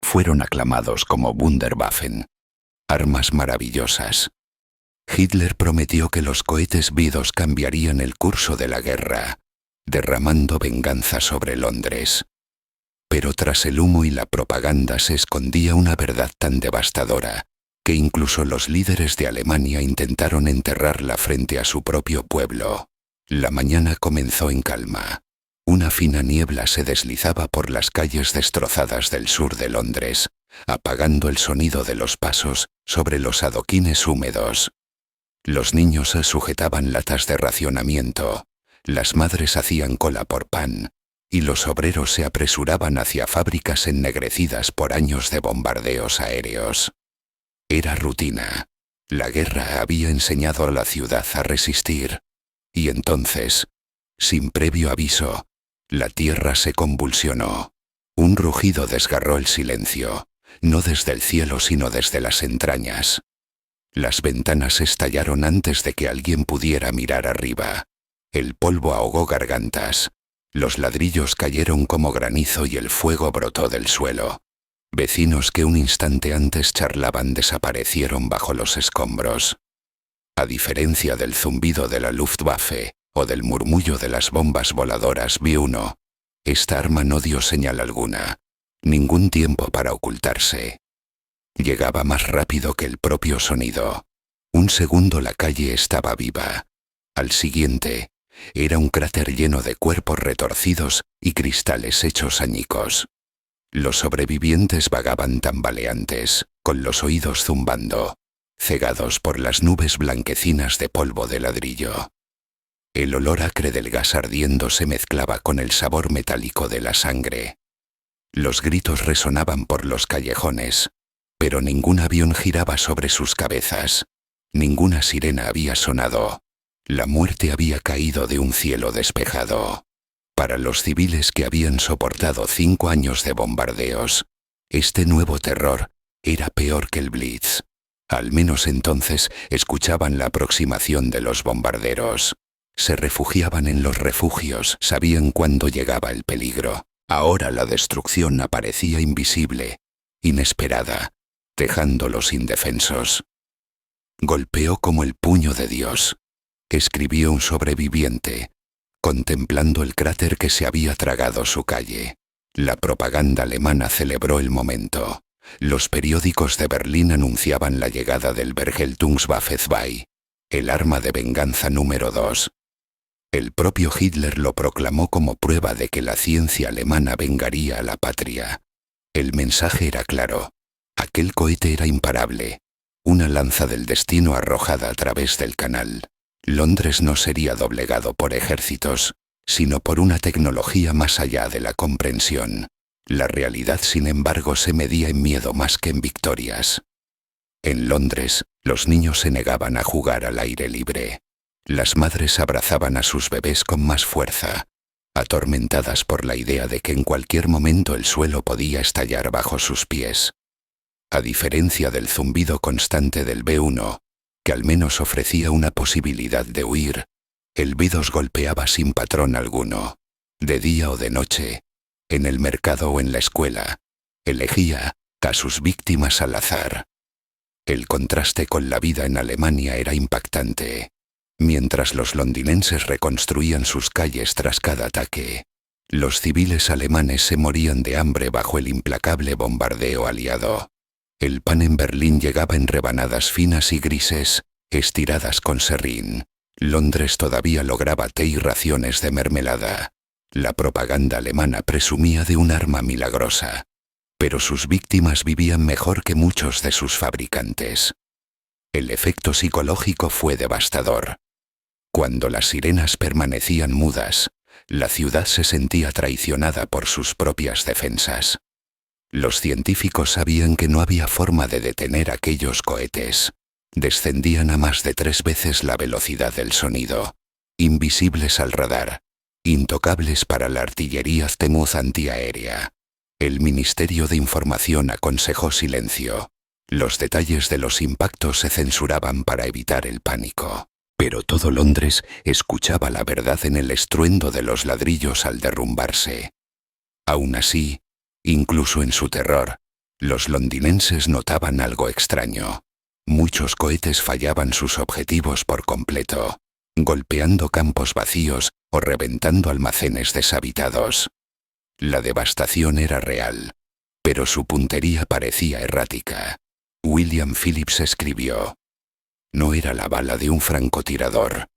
fueron aclamados como Wunderwaffen, armas maravillosas. Hitler prometió que los cohetes V2 cambiarían el curso de la guerra, derramando venganza sobre Londres. Pero tras el humo y la propaganda se escondía una verdad tan devastadora, que incluso los líderes de Alemania intentaron enterrarla frente a su propio pueblo. La mañana comenzó en calma. Una fina niebla se deslizaba por las calles destrozadas del sur de Londres, apagando el sonido de los pasos sobre los adoquines húmedos. Los niños se sujetaban latas de racionamiento, las madres hacían cola por pan, y los obreros se apresuraban hacia fábricas ennegrecidas por años de bombardeos aéreos. Era rutina. La guerra había enseñado a la ciudad a resistir. Y entonces, sin previo aviso, la tierra se convulsionó. Un rugido desgarró el silencio, no desde el cielo sino desde las entrañas. Las ventanas estallaron antes de que alguien pudiera mirar arriba. El polvo ahogó gargantas. Los ladrillos cayeron como granizo y el fuego brotó del suelo. Vecinos que un instante antes charlaban desaparecieron bajo los escombros. A diferencia del zumbido de la Luftwaffe o del murmullo de las bombas voladoras V1, esta arma no dio señal alguna, ningún tiempo para ocultarse. Llegaba más rápido que el propio sonido. Un segundo la calle estaba viva. Al siguiente, era un cráter lleno de cuerpos retorcidos y cristales hechos añicos. Los sobrevivientes vagaban tambaleantes, con los oídos zumbando, cegados por las nubes blanquecinas de polvo de ladrillo. El olor acre del gas ardiendo se mezclaba con el sabor metálico de la sangre. Los gritos resonaban por los callejones, pero ningún avión giraba sobre sus cabezas, ninguna sirena había sonado. La muerte había caído de un cielo despejado. Para los civiles que habían soportado 5 años de bombardeos, este nuevo terror era peor que el Blitz. Al menos entonces escuchaban la aproximación de los bombarderos. Se refugiaban en los refugios, sabían cuándo llegaba el peligro. Ahora la destrucción aparecía invisible, inesperada, dejándolos indefensos. Golpeó como el puño de Dios, escribió un sobreviviente, contemplando el cráter que se había tragado su calle. La propaganda alemana celebró el momento. Los periódicos de Berlín anunciaban la llegada del Vergeltungswaffe 2, el arma de venganza número 2. El propio Hitler lo proclamó como prueba de que la ciencia alemana vengaría a la patria. El mensaje era claro. Aquel cohete era imparable, una lanza del destino arrojada a través del canal. Londres no sería doblegado por ejércitos, sino por una tecnología más allá de la comprensión. La realidad, sin embargo, se medía en miedo más que en victorias. En Londres, los niños se negaban a jugar al aire libre. Las madres abrazaban a sus bebés con más fuerza, atormentadas por la idea de que en cualquier momento el suelo podía estallar bajo sus pies. A diferencia del zumbido constante del B1, que al menos ofrecía una posibilidad de huir, el V2 golpeaba sin patrón alguno, de día o de noche, en el mercado o en la escuela, elegía a sus víctimas al azar. El contraste con la vida en Alemania era impactante. Mientras los londinenses reconstruían sus calles tras cada ataque, los civiles alemanes se morían de hambre bajo el implacable bombardeo aliado. El pan en Berlín llegaba en rebanadas finas y grises, estiradas con serrín. Londres todavía lograba té y raciones de mermelada. La propaganda alemana presumía de un arma milagrosa, pero sus víctimas vivían mejor que muchos de sus fabricantes. El efecto psicológico fue devastador. Cuando las sirenas permanecían mudas, la ciudad se sentía traicionada por sus propias defensas. Los científicos sabían que no había forma de detener aquellos cohetes. Descendían a más de 3 veces la velocidad del sonido, invisibles al radar, intocables para la artillería Temuz antiaérea. El Ministerio de Información aconsejó silencio. Los detalles de los impactos se censuraban para evitar el pánico. Pero todo Londres escuchaba la verdad en el estruendo de los ladrillos al derrumbarse. Aún así, incluso en su terror, Los londinenses notaban algo extraño. Muchos cohetes fallaban sus objetivos por completo, golpeando campos vacíos o reventando almacenes deshabitados. La devastación era real, pero su puntería parecía errática. William Phillips escribió: no era la bala de un francotirador,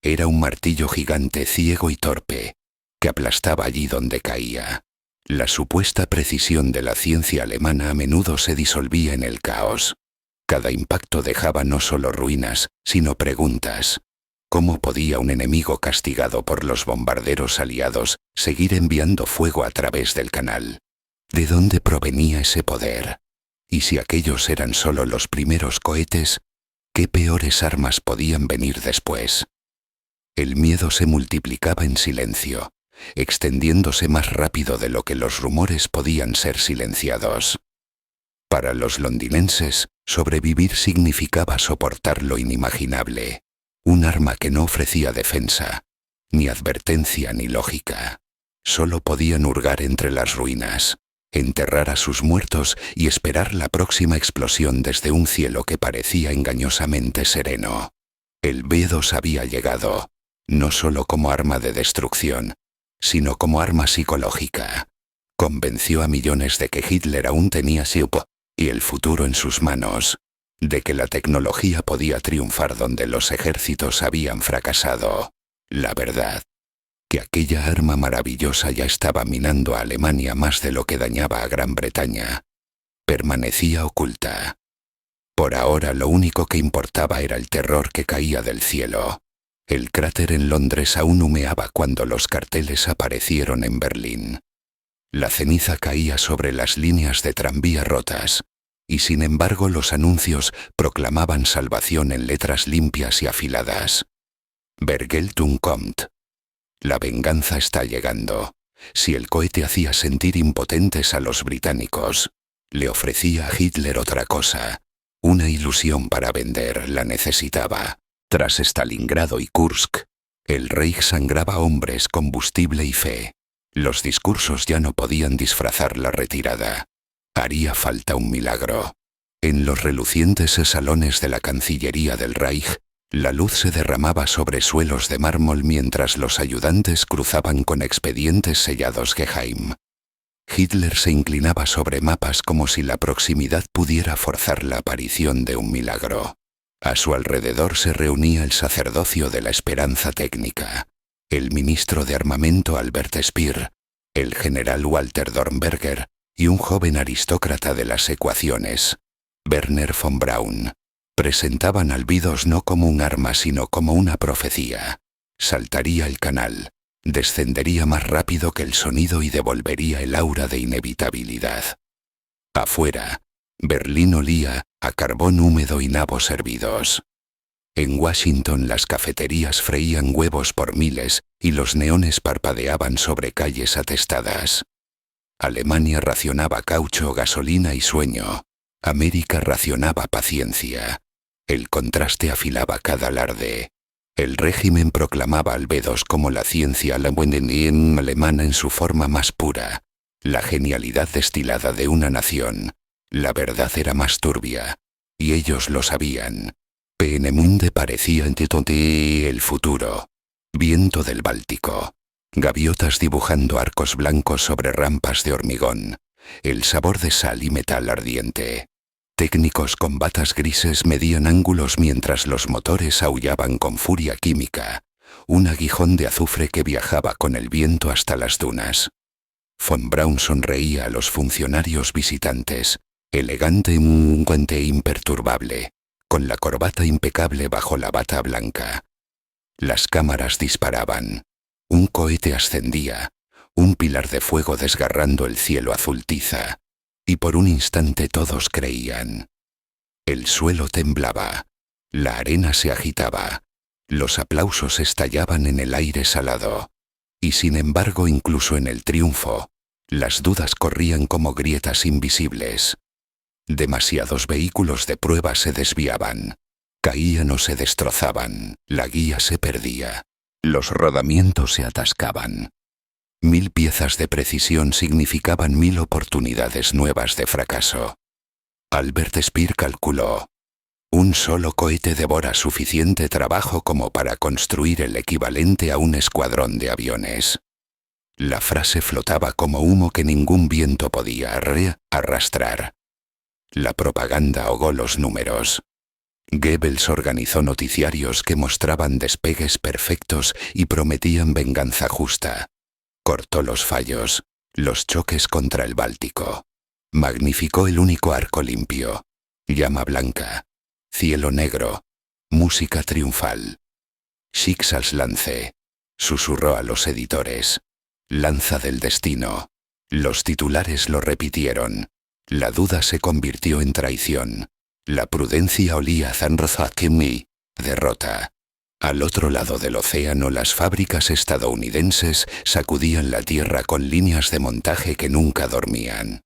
era un martillo gigante ciego y torpe, que aplastaba allí donde caía. La supuesta precisión de la ciencia alemana a menudo se disolvía en el caos. Cada impacto dejaba no solo ruinas, sino preguntas. ¿Cómo podía un enemigo castigado por los bombarderos aliados seguir enviando fuego a través del canal? ¿De dónde provenía ese poder? Y si aquellos eran solo los primeros cohetes, ¿qué peores armas podían venir después? El miedo se multiplicaba en silencio, extendiéndose más rápido de lo que los rumores podían ser silenciados. Para los londinenses, sobrevivir significaba soportar lo inimaginable. Un arma que no ofrecía defensa, ni advertencia ni lógica. Solo podían hurgar entre las ruinas, enterrar a sus muertos y esperar la próxima explosión desde un cielo que parecía engañosamente sereno. El B-2 había llegado, no solo como arma de destrucción, sino como arma psicológica. Convenció a millones de que Hitler aún tenía Siup y el futuro en sus manos, de que la tecnología podía triunfar donde los ejércitos habían fracasado. La verdad, que aquella arma maravillosa ya estaba minando a Alemania más de lo que dañaba a Gran Bretaña, permanecía oculta. Por ahora lo único que importaba era el terror que caía del cielo. El cráter en Londres aún humeaba cuando los carteles aparecieron en Berlín. La ceniza caía sobre las líneas de tranvía rotas, y sin embargo los anuncios proclamaban salvación en letras limpias y afiladas. Vergeltung kommt. La venganza está llegando. Si el cohete hacía sentir impotentes a los británicos, le ofrecía a Hitler otra cosa. Una ilusión para vender, la necesitaba. Tras Stalingrado y Kursk, el Reich sangraba hombres, combustible y fe. Los discursos ya no podían disfrazar la retirada. Haría falta un milagro. En los relucientes salones de la Cancillería del Reich, la luz se derramaba sobre suelos de mármol mientras los ayudantes cruzaban con expedientes sellados Geheim. Hitler se inclinaba sobre mapas como si la proximidad pudiera forzar la aparición de un milagro. A su alrededor se reunía el sacerdocio de la esperanza técnica, el ministro de armamento Albert Speer, el general Walter Dornberger y un joven aristócrata de las ecuaciones, Werner von Braun. Presentaban al B-2 no como un arma sino como una profecía. Saltaría el canal, descendería más rápido que el sonido y devolvería el aura de inevitabilidad. Afuera, Berlín olía a carbón húmedo y nabos hervidos. En Washington las cafeterías freían huevos por miles y los neones parpadeaban sobre calles atestadas. Alemania racionaba caucho, gasolina y sueño. América racionaba paciencia. El contraste afilaba cada alarde. El régimen proclamaba al B-2 como la ciencia alemana en su forma más pura, la genialidad destilada de una nación. La verdad era más turbia, y ellos lo sabían. Peenemünde parecía ante el futuro. Viento del Báltico. Gaviotas dibujando arcos blancos sobre rampas de hormigón. El sabor de sal y metal ardiente. Técnicos con batas grises medían ángulos mientras los motores aullaban con furia química. Un aguijón de azufre que viajaba con el viento hasta las dunas. Von Braun sonreía a los funcionarios visitantes, elegante e imperturbable, con la corbata impecable bajo la bata blanca. Las cámaras disparaban. Un cohete ascendía, un pilar de fuego desgarrando el cielo azul tiza. Y por un instante todos creían. El suelo temblaba, la arena se agitaba, los aplausos estallaban en el aire salado. Y sin embargo, incluso en el triunfo, las dudas corrían como grietas invisibles. Demasiados vehículos de prueba se desviaban, caían o se destrozaban, la guía se perdía, los rodamientos se atascaban. 1000 piezas de precisión significaban 1000 oportunidades nuevas de fracaso. Albert Speer calculó: un solo cohete devora suficiente trabajo como para construir el equivalente a un escuadrón de aviones. La frase flotaba como humo que ningún viento podía arrastrar. La propaganda ahogó los números. Goebbels organizó noticiarios que mostraban despegues perfectos y prometían venganza justa. Cortó los fallos, los choques contra el Báltico. Magnificó el único arco limpio. Llama blanca. Cielo negro. Música triunfal. Schicksalslance. Susurró a los editores. Lanza del destino. Los titulares lo repitieron. La duda se convirtió en traición. La prudencia olía a Zanrozakimi. Derrota. Al otro lado del océano, las fábricas estadounidenses sacudían la tierra con líneas de montaje que nunca dormían.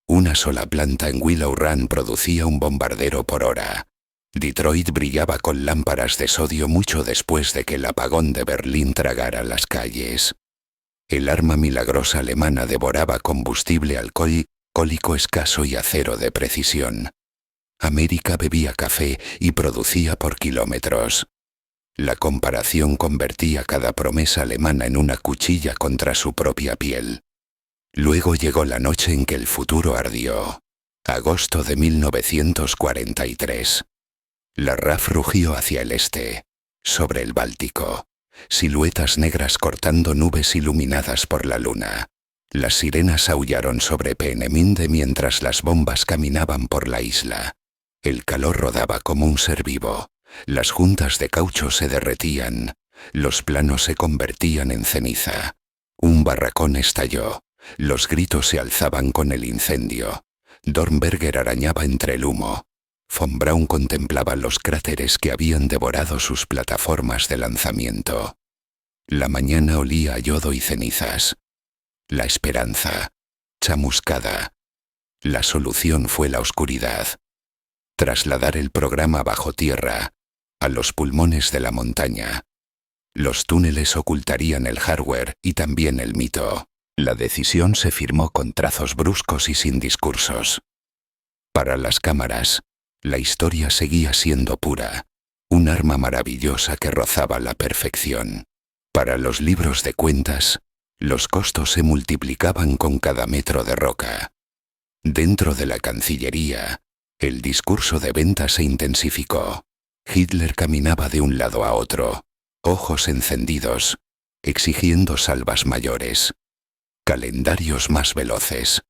Una sola planta en Willow Run producía un bombardero por hora. Detroit brillaba con lámparas de sodio mucho después de que el apagón de Berlín tragara las calles. El arma milagrosa alemana devoraba combustible alcohólico escaso y acero de precisión. América bebía café y producía por kilómetros. La comparación convertía cada promesa alemana en una cuchilla contra su propia piel. Luego llegó la noche en que el futuro ardió. Agosto de 1943. La RAF rugió hacia el este, sobre el Báltico. Siluetas negras cortando nubes iluminadas por la luna. Las sirenas aullaron sobre Peenemünde mientras las bombas caminaban por la isla. El calor rodaba como un ser vivo. Las juntas de caucho se derretían. Los planos se convertían en ceniza. Un barracón estalló. Los gritos se alzaban con el incendio. Dornberger arañaba entre el humo. Von Braun contemplaba los cráteres que habían devorado sus plataformas de lanzamiento. La mañana olía a yodo y cenizas. La esperanza, chamuscada. La solución fue la oscuridad. Trasladar el programa bajo tierra, a los pulmones de la montaña. Los túneles ocultarían el hardware y también el mito. La decisión se firmó con trazos bruscos y sin discursos. Para las cámaras, la historia seguía siendo pura, un arma maravillosa que rozaba la perfección. Para los libros de cuentas, los costos se multiplicaban con cada metro de roca. Dentro de la Cancillería, el discurso de venta se intensificó. Hitler caminaba de un lado a otro, ojos encendidos, exigiendo salvas mayores, calendarios más veloces.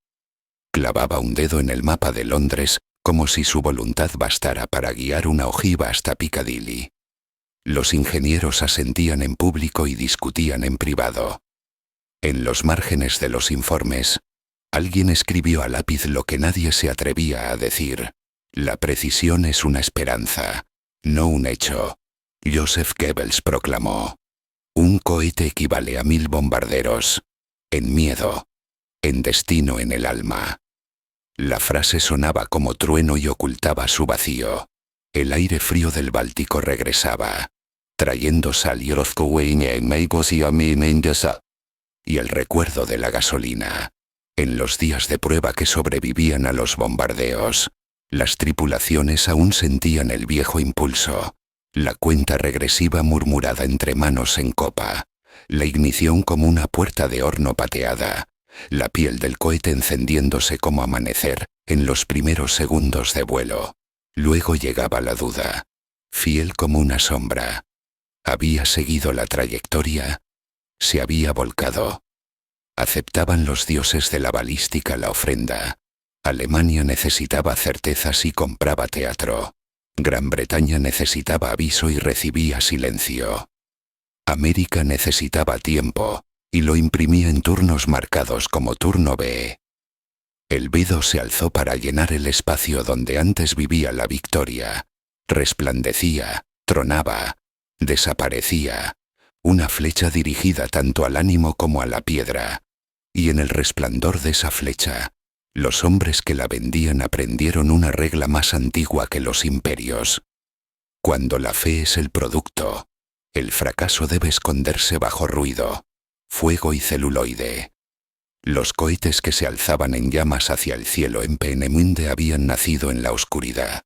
Clavaba un dedo en el mapa de Londres como si su voluntad bastara para guiar una ojiva hasta Piccadilly. Los ingenieros asentían en público y discutían en privado. En los márgenes de los informes, alguien escribió a lápiz lo que nadie se atrevía a decir. La precisión es una esperanza, no un hecho. Joseph Goebbels proclamó: un cohete equivale a 1000 bombarderos. En miedo, en destino en el alma. La frase sonaba como trueno y ocultaba su vacío. El aire frío del Báltico regresaba, trayendo sal y el recuerdo de la gasolina. En los días de prueba que sobrevivían a los bombardeos, las tripulaciones aún sentían el viejo impulso, la cuenta regresiva murmurada entre manos en copa, la ignición como una puerta de horno pateada, la piel del cohete encendiéndose como amanecer en los primeros segundos de vuelo. Luego llegaba la duda, fiel como una sombra. ¿Había seguido la trayectoria? ¿Se había volcado? Aceptaban los dioses de la balística la ofrenda. Alemania necesitaba certezas y compraba teatro. Gran Bretaña necesitaba aviso y recibía silencio. América necesitaba tiempo, y lo imprimía en turnos marcados como turno B. El vido se alzó para llenar el espacio donde antes vivía la victoria. Resplandecía, tronaba, desaparecía. Una flecha dirigida tanto al ánimo como a la piedra. Y en el resplandor de esa flecha, los hombres que la vendían aprendieron una regla más antigua que los imperios. Cuando la fe es el producto, el fracaso debe esconderse bajo ruido. fuego y celuloide. Los cohetes que se alzaban en llamas hacia el cielo en Peenemünde habían nacido en la oscuridad.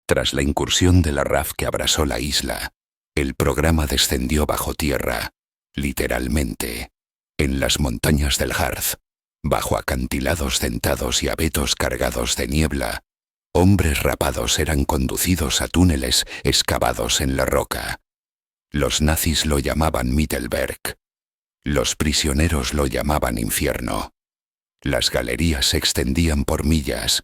Tras la incursión de la RAF que abrasó la isla, el programa descendió bajo tierra, literalmente, en las montañas del Harz, bajo acantilados dentados y abetos cargados de niebla. Hombres rapados eran conducidos a túneles excavados en la roca. Los nazis lo llamaban Mittelberg. Los prisioneros lo llamaban infierno. Las galerías se extendían por millas,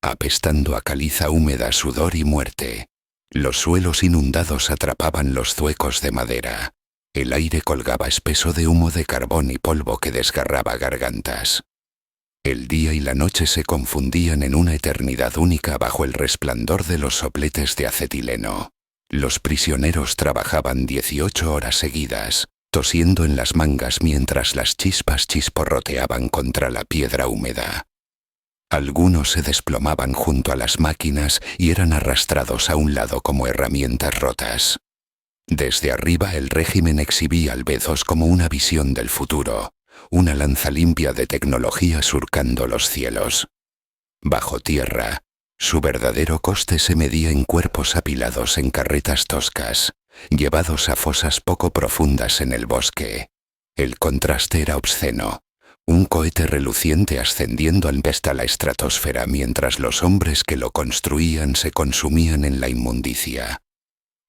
apestando a caliza húmeda, sudor y muerte. Los suelos inundados atrapaban los zuecos de madera. El aire colgaba espeso de humo de carbón y polvo que desgarraba gargantas. El día y la noche se confundían en una eternidad única bajo el resplandor de los sopletes de acetileno. Los prisioneros trabajaban 18 horas seguidas, tosiendo en las mangas mientras las chispas chisporroteaban contra la piedra húmeda. Algunos se desplomaban junto a las máquinas y eran arrastrados a un lado como herramientas rotas. Desde arriba el régimen exhibía al Bezos como una visión del futuro, una lanza limpia de tecnología surcando los cielos. Bajo tierra, su verdadero coste se medía en cuerpos apilados en carretas toscas, llevados a fosas poco profundas en el bosque. El contraste era obsceno. Un cohete reluciente ascendiendo hasta la estratosfera mientras los hombres que lo construían se consumían en la inmundicia.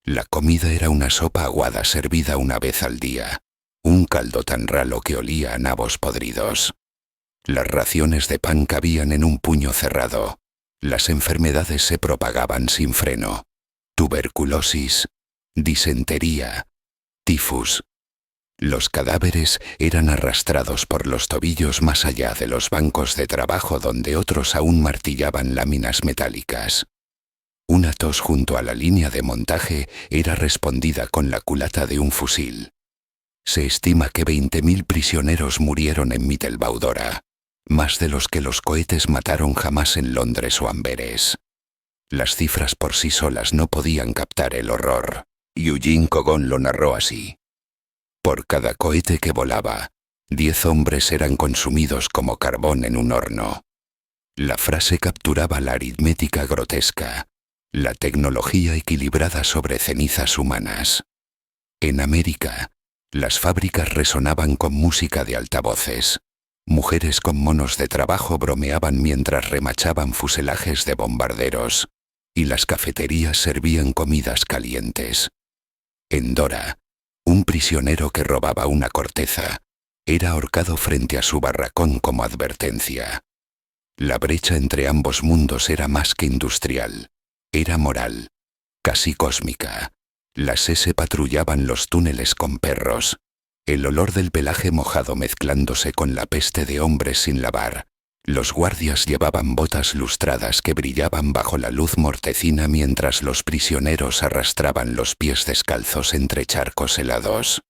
La comida era una sopa aguada servida una vez al día, un caldo tan ralo que olía a nabos podridos. Las raciones de pan cabían en un puño cerrado. Las enfermedades se propagaban sin freno. Tuberculosis, disentería, tifus. Los cadáveres eran arrastrados por los tobillos más allá de los bancos de trabajo donde otros aún martillaban láminas metálicas. Una tos junto a la línea de montaje era respondida con la culata de un fusil. Se estima que 20.000 prisioneros murieron en Mittelbau-Dora, más de los que los cohetes mataron jamás en Londres o Amberes. Las cifras por sí solas no podían captar el horror. Eugene Kogon lo narró así. Por cada cohete que volaba, 10 hombres eran consumidos como carbón en un horno. La frase capturaba la aritmética grotesca, la tecnología equilibrada sobre cenizas humanas. En América, las fábricas resonaban con música de altavoces. Mujeres con monos de trabajo bromeaban mientras remachaban fuselajes de bombarderos, y las cafeterías servían comidas calientes. En Dora, un prisionero que robaba una corteza era ahorcado frente a su barracón como advertencia. La brecha entre ambos mundos era más que industrial, era moral, casi cósmica. Las SS patrullaban los túneles con perros, el olor del pelaje mojado mezclándose con la peste de hombres sin lavar. Los guardias llevaban botas lustradas que brillaban bajo la luz mortecina mientras los prisioneros arrastraban los pies descalzos entre charcos helados.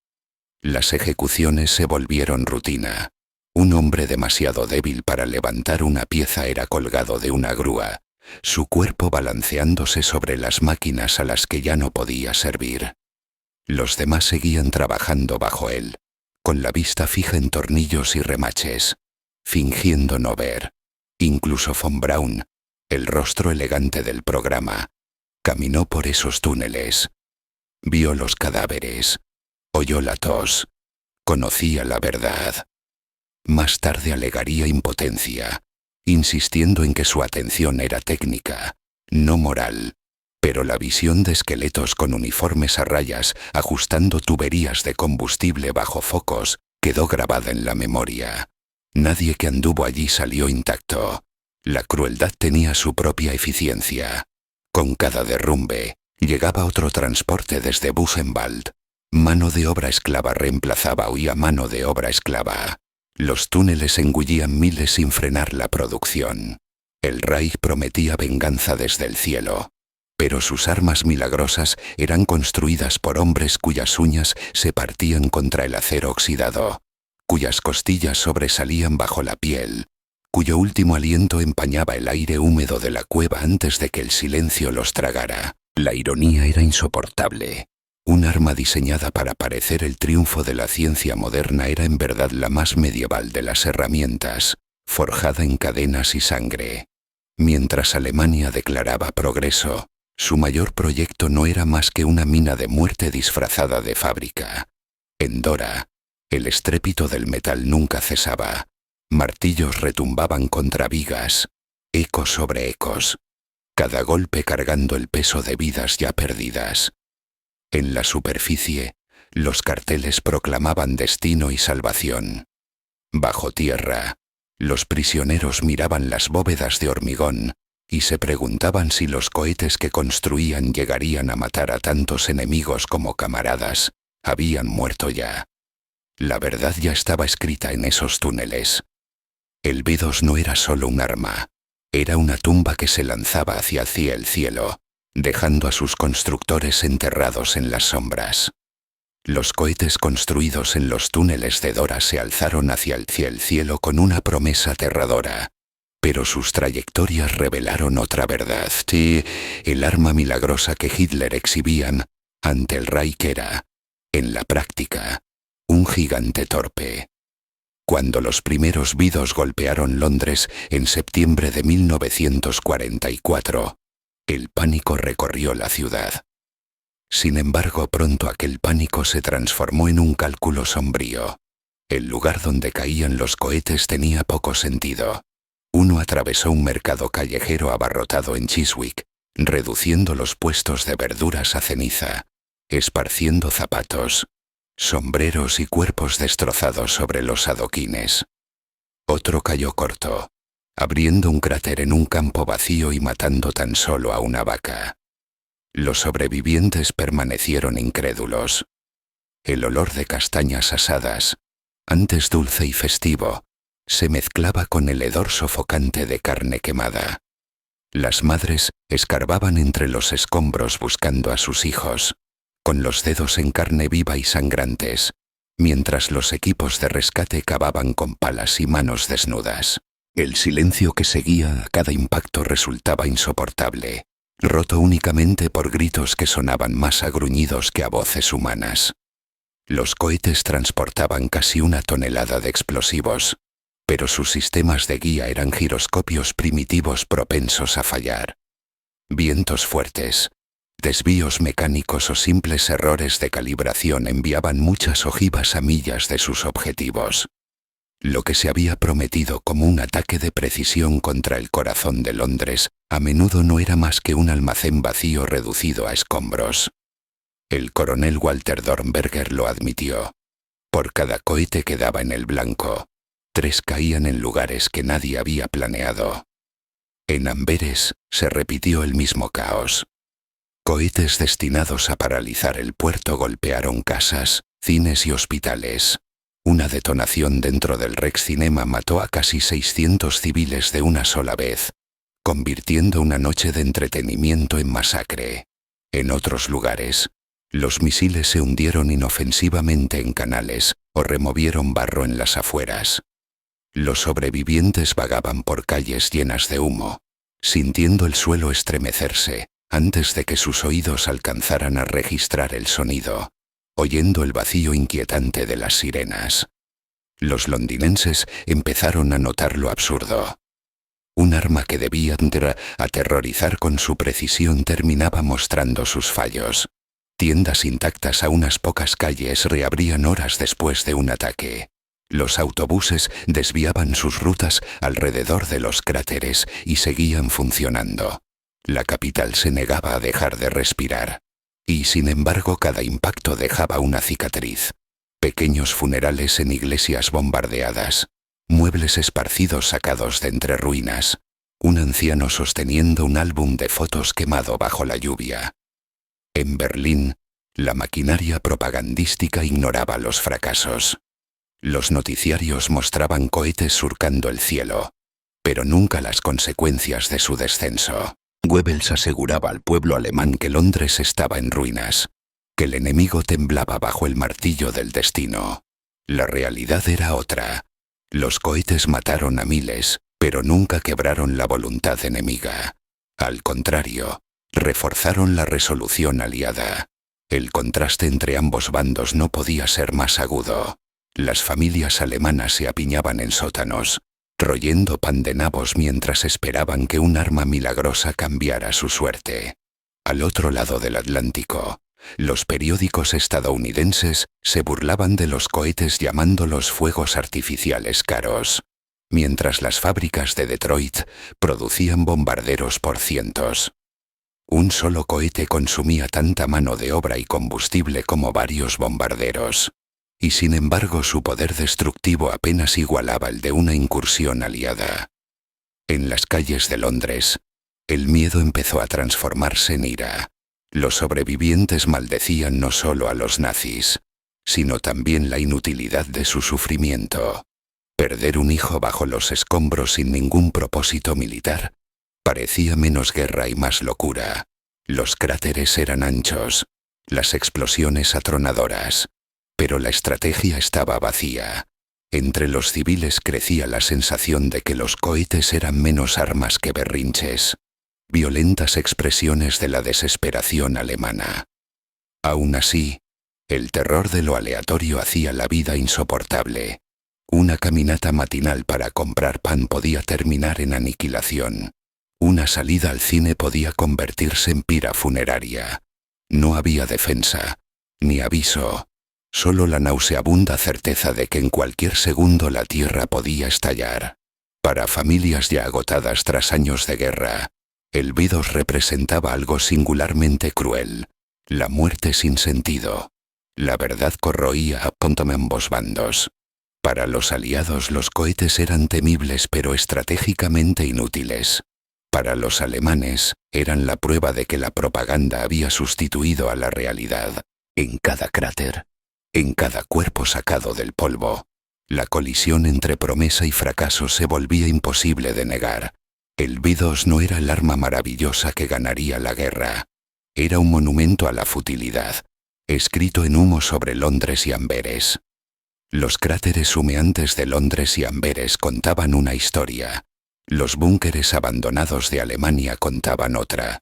Las ejecuciones se volvieron rutina. Un hombre demasiado débil para levantar una pieza era colgado de una grúa, su cuerpo balanceándose sobre las máquinas a las que ya no podía servir. Los demás seguían trabajando bajo él, con la vista fija en tornillos y remaches, fingiendo no ver. Incluso von Braun, el rostro elegante del programa, caminó por esos túneles. Vio los cadáveres, oyó la tos, conocía la verdad. Más tarde alegaría impotencia, insistiendo en que su atención era técnica, no moral. Pero la visión de esqueletos con uniformes a rayas ajustando tuberías de combustible bajo focos quedó grabada en la memoria. Nadie que anduvo allí salió intacto. La crueldad tenía su propia eficiencia. Con cada derrumbe, llegaba otro transporte desde Buchenwald. Mano de obra esclava reemplazaba hoy a mano de obra esclava. Los túneles engullían miles sin frenar la producción. El Reich prometía venganza desde el cielo. Pero sus armas milagrosas eran construidas por hombres cuyas uñas se partían contra el acero oxidado, cuyas costillas sobresalían bajo la piel, cuyo último aliento empañaba el aire húmedo de la cueva antes de que el silencio los tragara. La ironía era insoportable. Un arma diseñada para parecer el triunfo de la ciencia moderna era en verdad la más medieval de las herramientas, forjada en cadenas y sangre. Mientras Alemania declaraba progreso, su mayor proyecto no era más que una mina de muerte disfrazada de fábrica. En Dora, el estrépito del metal nunca cesaba. Martillos retumbaban contra vigas, ecos sobre ecos, cada golpe cargando el peso de vidas ya perdidas. En la superficie, los carteles proclamaban destino y salvación. Bajo tierra, los prisioneros miraban las bóvedas de hormigón y se preguntaban si los cohetes que construían llegarían a matar a tantos enemigos como camaradas. Habían muerto ya. La verdad ya estaba escrita en esos túneles. El B-2 no era solo un arma, era una tumba que se lanzaba hacia el cielo, dejando a sus constructores enterrados en las sombras. Los cohetes construidos en los túneles de Dora se alzaron hacia el cielo con una promesa aterradora, pero sus trayectorias revelaron otra verdad. Sí, el arma milagrosa que Hitler exhibían ante el Reich era, en la práctica, un gigante torpe. Cuando los primeros B-2 golpearon Londres en septiembre de 1944, el pánico recorrió la ciudad. Sin embargo, pronto aquel pánico se transformó en un cálculo sombrío. El lugar donde caían los cohetes tenía poco sentido. Uno atravesó un mercado callejero abarrotado en Chiswick, reduciendo los puestos de verduras a ceniza, esparciendo zapatos, sombreros y cuerpos destrozados sobre los adoquines. Otro cayó corto, abriendo un cráter en un campo vacío y matando tan solo a una vaca. Los sobrevivientes permanecieron incrédulos. El olor de castañas asadas, antes dulce y festivo, se mezclaba con el hedor sofocante de carne quemada. Las madres escarbaban entre los escombros buscando a sus hijos, con los dedos en carne viva y sangrantes, mientras los equipos de rescate cavaban con palas y manos desnudas. El silencio que seguía a cada impacto resultaba insoportable, roto únicamente por gritos que sonaban más a gruñidos que a voces humanas. Los cohetes transportaban casi 1 tonelada de explosivos, pero sus sistemas de guía eran giroscopios primitivos propensos a fallar. Vientos fuertes, desvíos mecánicos o simples errores de calibración enviaban muchas ojivas a millas de sus objetivos. Lo que se había prometido como un ataque de precisión contra el corazón de Londres, a menudo no era más que un almacén vacío reducido a escombros. El coronel Walter Dornberger lo admitió. Por cada cohete que daba en el blanco, 3 caían en lugares que nadie había planeado. En Amberes se repitió el mismo caos. Cohetes destinados a paralizar el puerto golpearon casas, cines y hospitales. Una detonación dentro del Rex Cinema mató a casi 600 civiles de una sola vez, convirtiendo una noche de entretenimiento en masacre. En otros lugares, los misiles se hundieron inofensivamente en canales o removieron barro en las afueras. Los sobrevivientes vagaban por calles llenas de humo, sintiendo el suelo estremecerse antes de que sus oídos alcanzaran a registrar el sonido, oyendo el vacío inquietante de las sirenas. Los londinenses empezaron a notar lo absurdo. Un arma que debía aterrorizar con su precisión terminaba mostrando sus fallos. Tiendas intactas a unas pocas calles reabrían horas después de un ataque. Los autobuses desviaban sus rutas alrededor de los cráteres y seguían funcionando. La capital se negaba a dejar de respirar. Y sin embargo cada impacto dejaba una cicatriz. Pequeños funerales en iglesias bombardeadas, muebles esparcidos sacados de entre ruinas, un anciano sosteniendo un álbum de fotos quemado bajo la lluvia. En Berlín, la maquinaria propagandística ignoraba los fracasos. Los noticiarios mostraban cohetes surcando el cielo, pero nunca las consecuencias de su descenso. Goebbels aseguraba al pueblo alemán que Londres estaba en ruinas, que el enemigo temblaba bajo el martillo del destino. La realidad era otra. Los cohetes mataron a miles, pero nunca quebraron la voluntad enemiga. Al contrario, reforzaron la resolución aliada. El contraste entre ambos bandos no podía ser más agudo. Las familias alemanas se apiñaban en sótanos, royendo pan de nabos mientras esperaban que un arma milagrosa cambiara su suerte. Al otro lado del Atlántico, los periódicos estadounidenses se burlaban de los cohetes llamándolos fuegos artificiales caros, mientras las fábricas de Detroit producían bombarderos por cientos. Un solo cohete consumía tanta mano de obra y combustible como varios bombarderos, y sin embargo su poder destructivo apenas igualaba el de una incursión aliada. En las calles de Londres, el miedo empezó a transformarse en ira. Los sobrevivientes maldecían no solo a los nazis, sino también la inutilidad de su sufrimiento. Perder un hijo bajo los escombros sin ningún propósito militar parecía menos guerra y más locura. Los cráteres eran anchos, las explosiones atronadoras, pero la estrategia estaba vacía. Entre los civiles crecía la sensación de que los cohetes eran menos armas que berrinches, violentas expresiones de la desesperación alemana. Aún así, el terror de lo aleatorio hacía la vida insoportable. Una caminata matinal para comprar pan podía terminar en aniquilación. Una salida al cine podía convertirse en pira funeraria. No había defensa, ni aviso, solo la nauseabunda certeza de que en cualquier segundo la tierra podía estallar. Para familias ya agotadas tras años de guerra, el B-2 representaba algo singularmente cruel, la muerte sin sentido. La verdad corroía a ambos bandos. Para los aliados los cohetes eran temibles pero estratégicamente inútiles. Para los alemanes, eran la prueba de que la propaganda había sustituido a la realidad. En cada cráter, en cada cuerpo sacado del polvo, la colisión entre promesa y fracaso se volvía imposible de negar. El B-2 no era el arma maravillosa que ganaría la guerra. Era un monumento a la futilidad, escrito en humo sobre Londres y Amberes. Los cráteres humeantes de Londres y Amberes contaban una historia. Los búnkeres abandonados de Alemania contaban otra.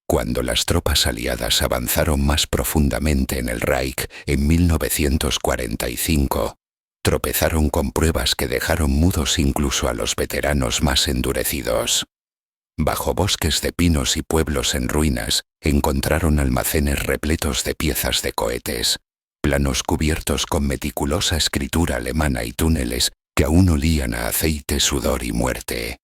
Cuando las tropas aliadas avanzaron más profundamente en el Reich en 1945, tropezaron con pruebas que dejaron mudos incluso a los veteranos más endurecidos. Bajo bosques de pinos y pueblos en ruinas, encontraron almacenes repletos de piezas de cohetes, planos cubiertos con meticulosa escritura alemana y túneles que aún olían a aceite, sudor y muerte.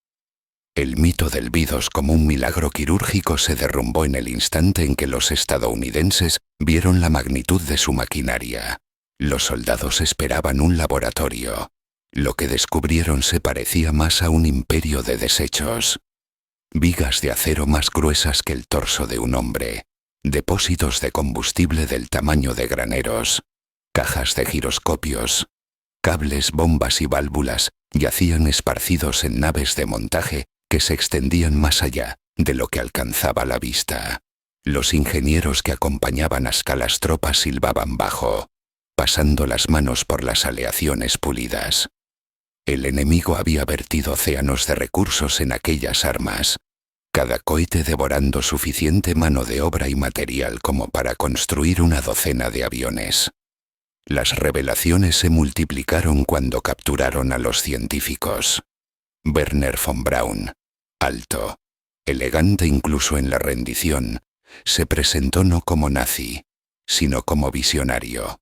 El mito del B-2 como un milagro quirúrgico se derrumbó en el instante en que los estadounidenses vieron la magnitud de su maquinaria. Los soldados esperaban un laboratorio. Lo que descubrieron se parecía más a un imperio de desechos. Vigas de acero más gruesas que el torso de un hombre, depósitos de combustible del tamaño de graneros, cajas de giroscopios, cables, bombas y válvulas yacían esparcidos en naves de montaje que se extendían más allá de lo que alcanzaba la vista. Los ingenieros que acompañaban a las tropas silbaban bajo, pasando las manos por las aleaciones pulidas. El enemigo había vertido océanos de recursos en aquellas armas, cada cohete devorando suficiente mano de obra y material como para construir una docena de aviones. Las revelaciones se multiplicaron cuando capturaron a los científicos. Werner von Braun, alto, elegante incluso en la rendición, se presentó no como nazi, sino como visionario.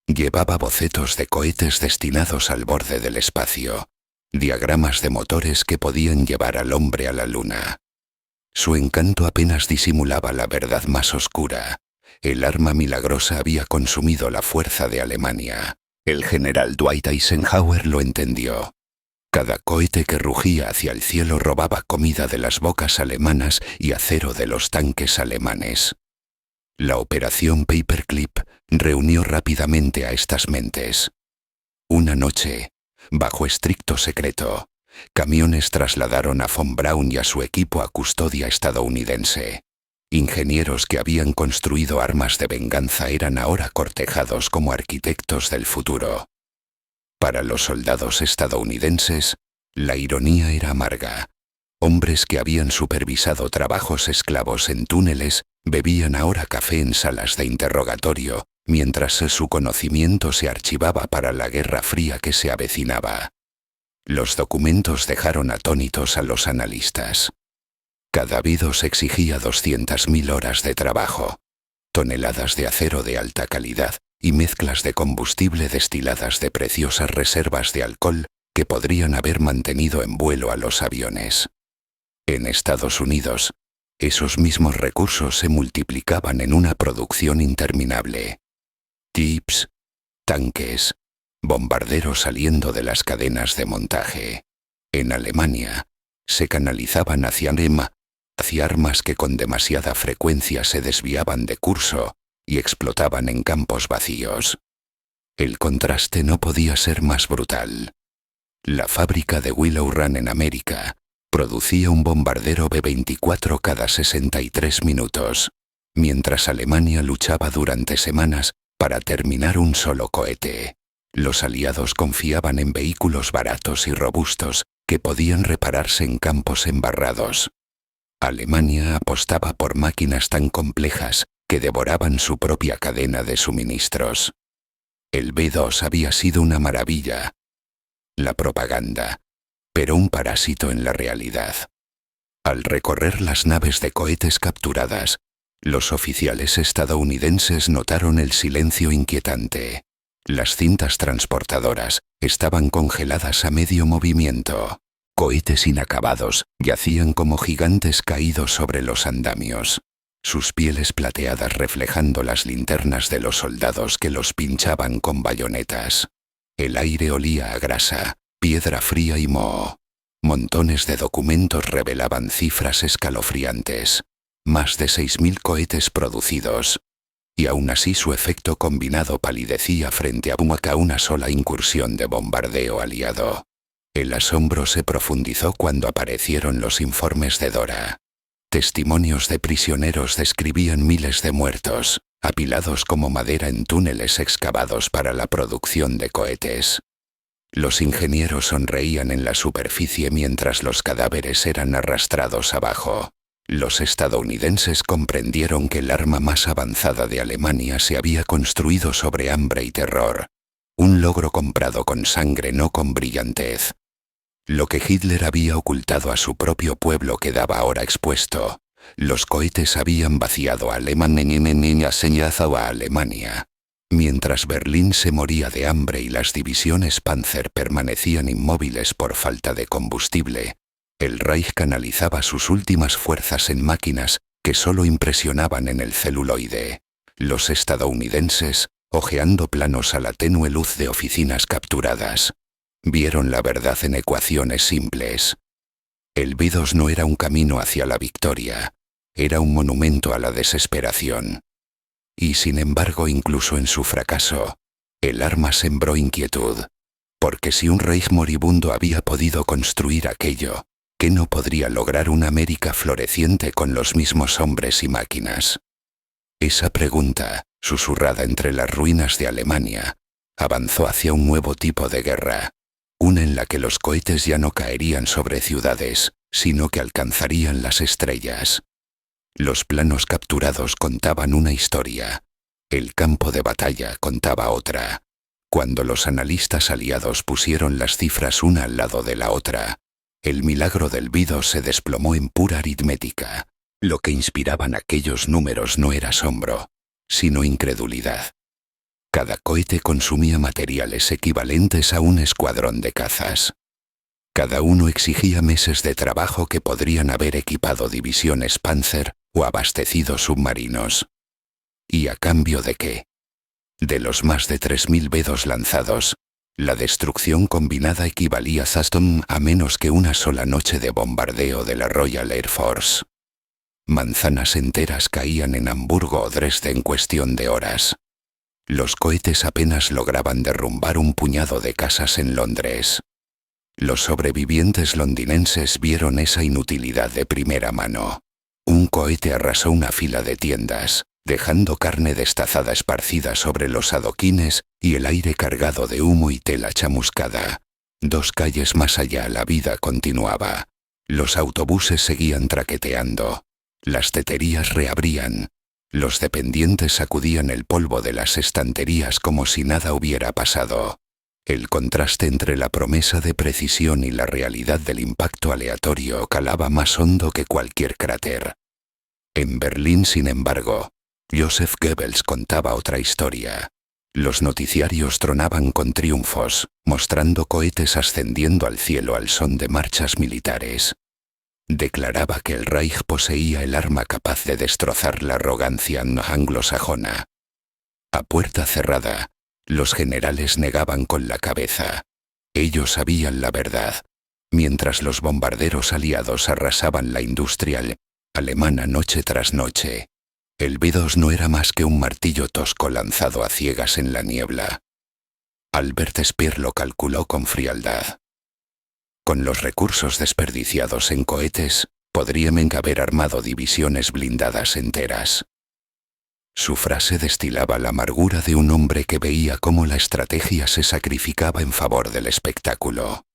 Llevaba bocetos de cohetes destinados al borde del espacio, diagramas de motores que podían llevar al hombre a la luna. Su encanto apenas disimulaba la verdad más oscura. El arma milagrosa había consumido la fuerza de Alemania. El general Dwight Eisenhower lo entendió. Cada cohete que rugía hacia el cielo robaba comida de las bocas alemanas y acero de los tanques alemanes. La operación Paperclip reunió rápidamente a estas mentes. Una noche, bajo estricto secreto, camiones trasladaron a von Braun y a su equipo a custodia estadounidense. Ingenieros que habían construido armas de venganza eran ahora cortejados como arquitectos del futuro. Para los soldados estadounidenses, la ironía era amarga. Hombres que habían supervisado trabajos esclavos en túneles Bebían ahora café en salas de interrogatorio, mientras su conocimiento se archivaba para la Guerra Fría que se avecinaba. Los documentos dejaron atónitos a los analistas. Cada BIDOS exigía 200.000 horas de trabajo, toneladas de acero de alta calidad y mezclas de combustible destiladas de preciosas reservas de alcohol que podrían haber mantenido en vuelo a los aviones. En Estados Unidos, esos mismos recursos se multiplicaban en una producción interminable. Jeeps, tanques, bombarderos saliendo de las cadenas de montaje. En Alemania, se canalizaban hacia armas que con demasiada frecuencia se desviaban de curso y explotaban en campos vacíos. El contraste no podía ser más brutal. La fábrica de Willow Run en América producía un bombardero B-24 cada 63 minutos, mientras Alemania luchaba durante semanas para terminar un solo cohete. Los aliados confiaban en vehículos baratos y robustos que podían repararse en campos embarrados. Alemania apostaba por máquinas tan complejas que devoraban su propia cadena de suministros. El B-2 había sido una maravilla. La propaganda, pero un parásito en la realidad. Al recorrer las naves de cohetes capturadas, los oficiales estadounidenses notaron el silencio inquietante. Las cintas transportadoras estaban congeladas a medio movimiento. Cohetes inacabados yacían como gigantes caídos sobre los andamios, sus pieles plateadas reflejando las linternas de los soldados que los pinchaban con bayonetas. El aire olía a grasa, piedra fría y moho. Montones de documentos revelaban cifras escalofriantes. Más de 6.000 cohetes producidos. Y aún así su efecto combinado palidecía frente a una sola incursión de bombardeo aliado. El asombro se profundizó cuando aparecieron los informes de Dora. Testimonios de prisioneros describían miles de muertos, apilados como madera en túneles excavados para la producción de cohetes. Los ingenieros sonreían en la superficie mientras los cadáveres eran arrastrados abajo. Los estadounidenses comprendieron que el arma más avanzada de Alemania se había construido sobre hambre y terror. Un logro comprado con sangre, no con brillantez. Lo que Hitler había ocultado a su propio pueblo quedaba ahora expuesto. Los cohetes habían vaciado a Alemania, mientras Berlín se moría de hambre y las divisiones Panzer permanecían inmóviles por falta de combustible. El Reich canalizaba sus últimas fuerzas en máquinas que solo impresionaban en el celuloide. Los estadounidenses, hojeando planos a la tenue luz de oficinas capturadas, vieron la verdad en ecuaciones simples. El B-2 no era un camino hacia la victoria, era un monumento a la desesperación. Y sin embargo, incluso en su fracaso, el arma sembró inquietud, porque si un Reich moribundo había podido construir aquello, ¿qué no podría lograr una América floreciente con los mismos hombres y máquinas? Esa pregunta, susurrada entre las ruinas de Alemania, avanzó hacia un nuevo tipo de guerra, una en la que los cohetes ya no caerían sobre ciudades, sino que alcanzarían las estrellas. Los planos capturados contaban una historia, el campo de batalla contaba otra. Cuando los analistas aliados pusieron las cifras una al lado de la otra, el milagro del B-2 se desplomó en pura aritmética. Lo que inspiraban aquellos números no era asombro, sino incredulidad. Cada cohete consumía materiales equivalentes a un escuadrón de cazas. Cada uno exigía meses de trabajo que podrían haber equipado divisiones Panzer o abastecido submarinos. ¿Y a cambio de qué? De los más de 3.000 B-2 lanzados, la destrucción combinada equivalía a menos que una sola noche de bombardeo de la Royal Air Force. Manzanas enteras caían en Hamburgo o Dresde en cuestión de horas. Los cohetes apenas lograban derrumbar un puñado de casas en Londres. Los sobrevivientes londinenses vieron esa inutilidad de primera mano. Un cohete arrasó una fila de tiendas, dejando carne destazada esparcida sobre los adoquines y el aire cargado de humo y tela chamuscada. 2 calles más allá la vida continuaba. Los autobuses seguían traqueteando. Las teterías reabrían, Los dependientes sacudían el polvo de las estanterías como si nada hubiera pasado. El contraste entre la promesa de precisión y la realidad del impacto aleatorio calaba más hondo que cualquier cráter. En Berlín, sin embargo, Joseph Goebbels contaba otra historia. Los noticiarios tronaban con triunfos, mostrando cohetes ascendiendo al cielo al son de marchas militares. Declaraba que el Reich poseía el arma capaz de destrozar la arrogancia anglosajona. A puerta cerrada, los generales negaban con la cabeza. Ellos sabían la verdad. Mientras los bombarderos aliados arrasaban la industria alemana noche tras noche, el B-2 no era más que un martillo tosco lanzado a ciegas en la niebla. Albert Speer lo calculó con frialdad. Con los recursos desperdiciados en cohetes, podrían haber armado divisiones blindadas enteras. Su frase destilaba la amargura de un hombre que veía cómo la estrategia se sacrificaba en favor del espectáculo.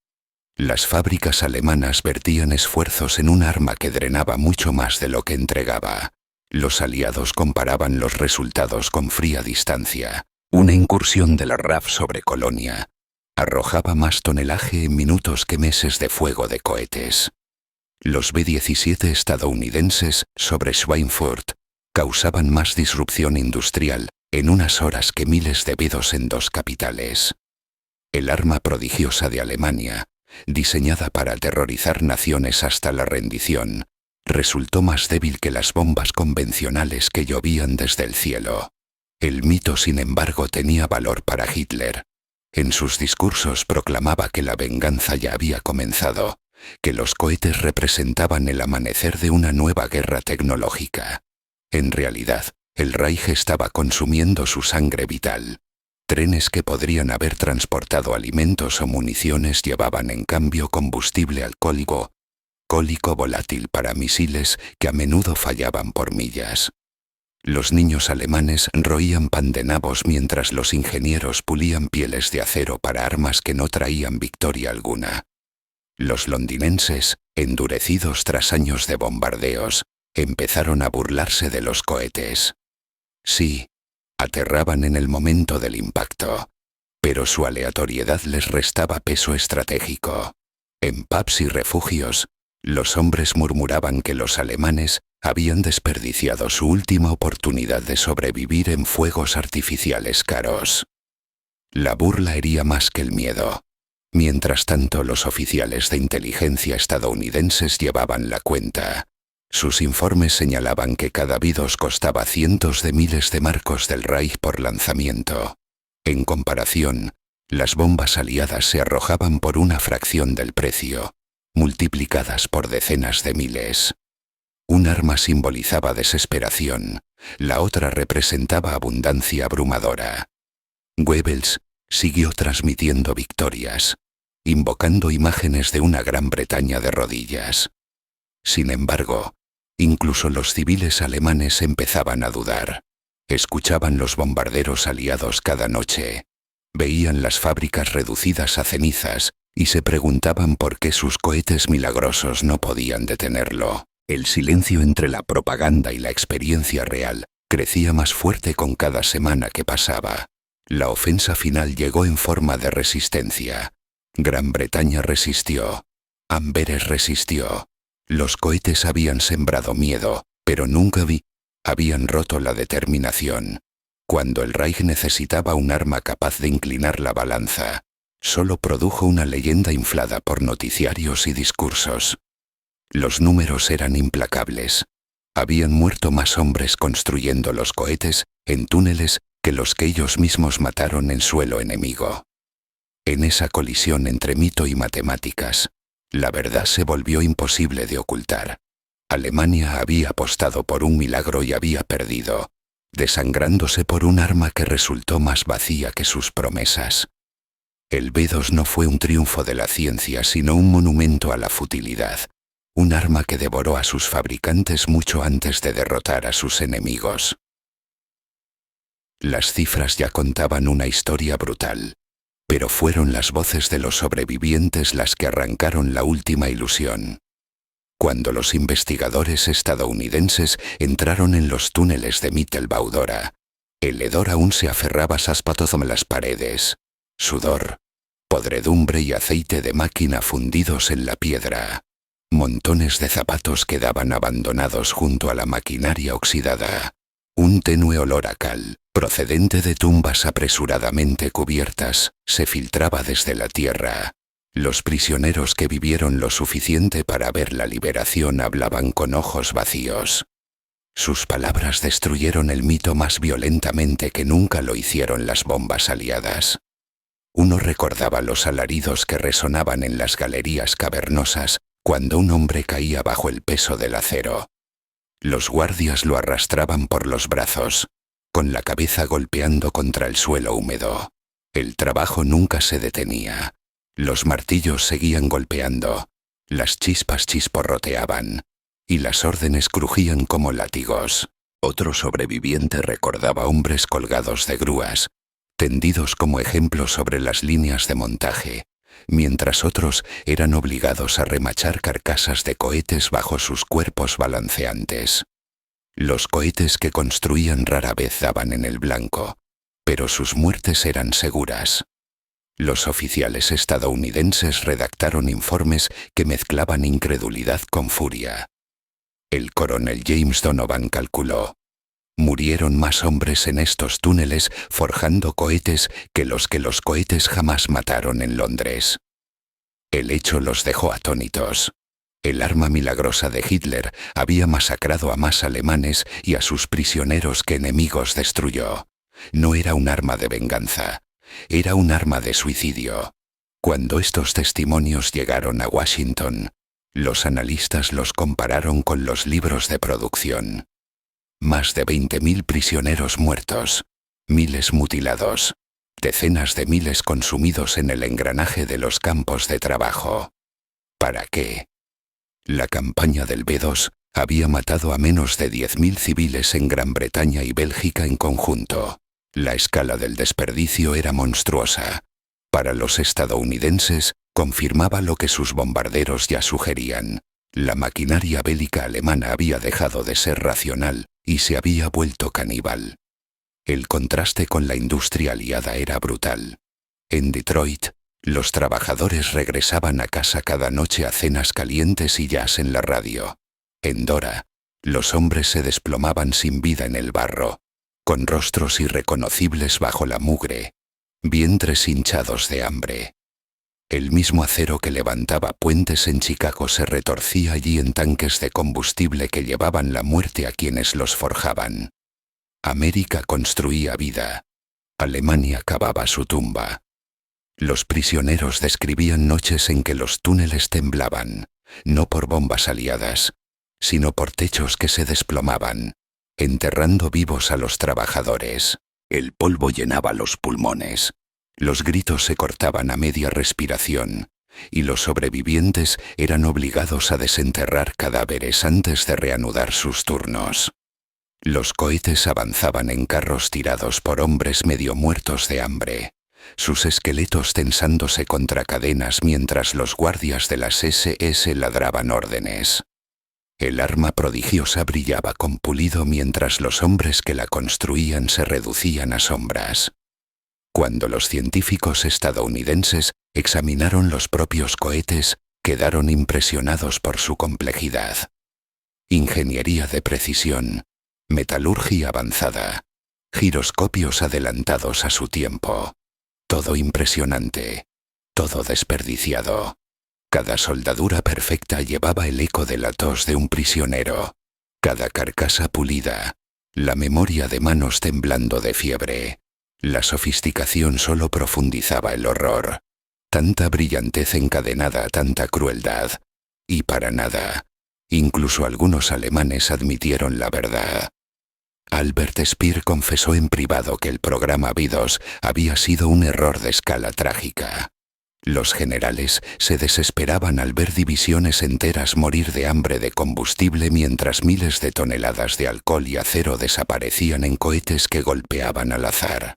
Las fábricas alemanas vertían esfuerzos en un arma que drenaba mucho más de lo que entregaba. Los aliados comparaban los resultados con fría distancia. Una incursión de la RAF sobre Colonia arrojaba más tonelaje en minutos que meses de fuego de cohetes. Los B-17 estadounidenses sobre Schweinfurt causaban más disrupción industrial en unas horas que miles de B-2 en dos capitales. El arma prodigiosa de Alemania, diseñada para aterrorizar naciones hasta la rendición, resultó más débil que las bombas convencionales que llovían desde el cielo. El mito, sin embargo, tenía valor para Hitler. En sus discursos proclamaba que la venganza ya había comenzado, que los cohetes representaban el amanecer de una nueva guerra tecnológica. En realidad, el Reich estaba consumiendo su sangre vital. Trenes que podrían haber transportado alimentos o municiones llevaban en cambio combustible alcohólico volátil para misiles que a menudo fallaban por millas. Los niños alemanes roían pan de nabos mientras los ingenieros pulían pieles de acero para armas que no traían victoria alguna. Los londinenses, endurecidos tras años de bombardeos, empezaron a burlarse de los cohetes. Sí, aterraban en el momento del impacto, pero su aleatoriedad les restaba peso estratégico. En pubs y refugios, los hombres murmuraban que los alemanes habían desperdiciado su última oportunidad de sobrevivir en fuegos artificiales caros. La burla hería más que el miedo. Mientras tanto, los oficiales de inteligencia estadounidenses llevaban la cuenta. Sus informes señalaban que cada B-2 costaba cientos de miles de marcos del Reich por lanzamiento. En comparación, las bombas aliadas se arrojaban por una fracción del precio, multiplicadas por decenas de miles. Un arma simbolizaba desesperación, la otra representaba abundancia abrumadora. Goebbels siguió transmitiendo victorias, invocando imágenes de una Gran Bretaña de rodillas. Sin embargo, incluso los civiles alemanes empezaban a dudar. Escuchaban los bombarderos aliados cada noche, veían las fábricas reducidas a cenizas y se preguntaban por qué sus cohetes milagrosos no podían detenerlo. El silencio entre la propaganda y la experiencia real crecía más fuerte con cada semana que pasaba. La ofensa final llegó en forma de resistencia. Gran Bretaña resistió. Amberes resistió. Los cohetes habían sembrado miedo, pero nunca habían roto la determinación. Cuando el Reich necesitaba un arma capaz de inclinar la balanza, solo produjo una leyenda inflada por noticiarios y discursos. Los números eran implacables. Habían muerto más hombres construyendo los cohetes en túneles que los que ellos mismos mataron en suelo enemigo. En esa colisión entre mito y matemáticas, la verdad se volvió imposible de ocultar. Alemania había apostado por un milagro y había perdido, desangrándose por un arma que resultó más vacía que sus promesas. El B-2 no fue un triunfo de la ciencia, sino un monumento a la futilidad. Un arma que devoró a sus fabricantes mucho antes de derrotar a sus enemigos. Las cifras ya contaban una historia brutal, pero fueron las voces de los sobrevivientes las que arrancaron la última ilusión. cuando los investigadores estadounidenses entraron en los túneles de Mittelbaudora. El hedor aún se aferraba sáspatoz a las paredes. Sudor, podredumbre y aceite de máquina fundidos en la piedra. Montones de zapatos quedaban abandonados junto a la maquinaria oxidada. Un tenue olor a cal, procedente de tumbas apresuradamente cubiertas, se filtraba desde la tierra. Los prisioneros que vivieron lo suficiente para ver la liberación hablaban con ojos vacíos. Sus palabras destruyeron el mito más violentamente que nunca lo hicieron las bombas aliadas. Uno recordaba los alaridos que resonaban en las galerías cavernosas cuando un hombre caía bajo el peso del acero. Los guardias lo arrastraban por los brazos, con la cabeza golpeando contra el suelo húmedo. El trabajo nunca se detenía. Los martillos seguían golpeando, las chispas chisporroteaban, y las órdenes crujían como látigos. Otro sobreviviente recordaba hombres colgados de grúas, tendidos como ejemplos sobre las líneas de montaje, mientras otros eran obligados a remachar carcasas de cohetes bajo sus cuerpos balanceantes. Los cohetes que construían rara vez daban en el blanco, pero sus muertes eran seguras. Los oficiales estadounidenses redactaron informes que mezclaban incredulidad con furia. El coronel James Donovan calculó: murieron más hombres en estos túneles forjando cohetes que los cohetes jamás mataron en Londres. El hecho los dejó atónitos. El arma milagrosa de Hitler había masacrado a más alemanes y a sus prisioneros que enemigos destruyó. No era un arma de venganza, era un arma de suicidio. Cuando estos testimonios llegaron a Washington, los analistas los compararon con los libros de producción. Más de 20.000 prisioneros muertos, miles mutilados, decenas de miles consumidos en el engranaje de los campos de trabajo. ¿Para qué? La campaña del B-2 había matado a menos de 10.000 civiles en Gran Bretaña y Bélgica en conjunto. La escala del desperdicio era monstruosa. Para los estadounidenses, confirmaba lo que sus bombarderos ya sugerían. La maquinaria bélica alemana había dejado de ser racional y se había vuelto caníbal. El contraste con la industria aliada era brutal. En Detroit, los trabajadores regresaban a casa cada noche a cenas calientes y jazz en la radio. En Dora, los hombres se desplomaban sin vida en el barro, con rostros irreconocibles bajo la mugre, vientres hinchados de hambre. El mismo acero que levantaba puentes en Chicago se retorcía allí en tanques de combustible que llevaban la muerte a quienes los forjaban. América construía vida. Alemania cavaba su tumba. Los prisioneros describían noches en que los túneles temblaban, no por bombas aliadas, sino por techos que se desplomaban, enterrando vivos a los trabajadores. El polvo llenaba los pulmones. Los gritos se cortaban a media respiración, y los sobrevivientes eran obligados a desenterrar cadáveres antes de reanudar sus turnos. Los cohetes avanzaban en carros tirados por hombres medio muertos de hambre, sus esqueletos tensándose contra cadenas mientras los guardias de las SS ladraban órdenes. El arma prodigiosa brillaba con pulido mientras los hombres que la construían se reducían a sombras. Cuando los científicos estadounidenses examinaron los propios cohetes, quedaron impresionados por su complejidad. Ingeniería de precisión, metalurgia avanzada, giroscopios adelantados a su tiempo. Todo impresionante, todo desperdiciado. Cada soldadura perfecta llevaba el eco de la tos de un prisionero. Cada carcasa pulida, la memoria de manos temblando de fiebre. La sofisticación solo profundizaba el horror. Tanta brillantez encadenada a tanta crueldad. Y para nada. Incluso algunos alemanes admitieron la verdad. Albert Speer confesó en privado que el programa B-2 había sido un error de escala trágica. Los generales se desesperaban al ver divisiones enteras morir de hambre de combustible mientras miles de toneladas de alcohol y acero desaparecían en cohetes que golpeaban al azar.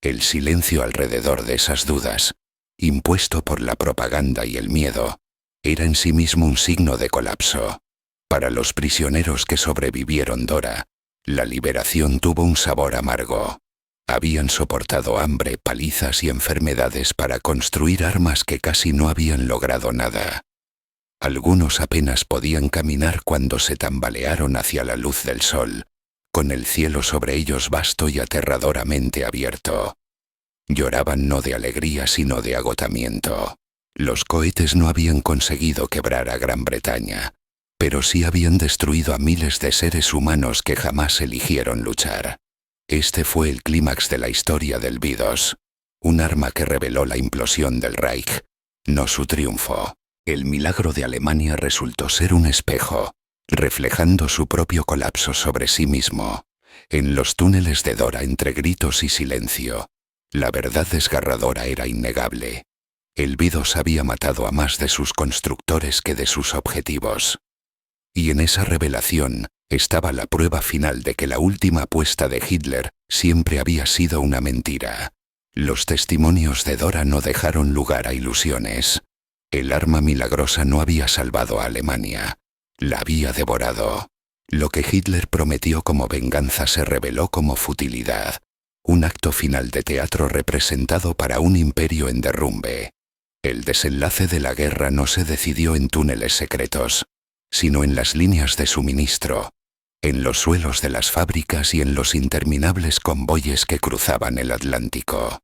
El silencio alrededor de esas dudas, impuesto por la propaganda y el miedo, era en sí mismo un signo de colapso. Para los prisioneros que sobrevivieron Dora, la liberación tuvo un sabor amargo. Habían soportado hambre, palizas y enfermedades para construir armas que casi no habían logrado nada. Algunos apenas podían caminar cuando se tambalearon hacia la luz del sol, con el cielo sobre ellos vasto y aterradoramente abierto. Lloraban no de alegría sino de agotamiento. Los cohetes no habían conseguido quebrar a Gran Bretaña, pero sí habían destruido a miles de seres humanos que jamás eligieron luchar. Este fue el clímax de la historia del B-2, un arma que reveló la implosión del Reich, no su triunfo. El milagro de Alemania resultó ser un espejo, reflejando su propio colapso sobre sí mismo. En los túneles de Dora, entre gritos y silencio, la verdad desgarradora era innegable. El B-2 había matado a más de sus constructores que de sus objetivos. Y en esa revelación estaba la prueba final de que la última apuesta de Hitler siempre había sido una mentira. Los testimonios de Dora no dejaron lugar a ilusiones. El arma milagrosa no había salvado a Alemania, la había devorado. Lo que Hitler prometió como venganza se reveló como futilidad, un acto final de teatro representado para un imperio en derrumbe. El desenlace de la guerra no se decidió en túneles secretos, sino en las líneas de suministro, en los suelos de las fábricas y en los interminables convoyes que cruzaban el Atlántico.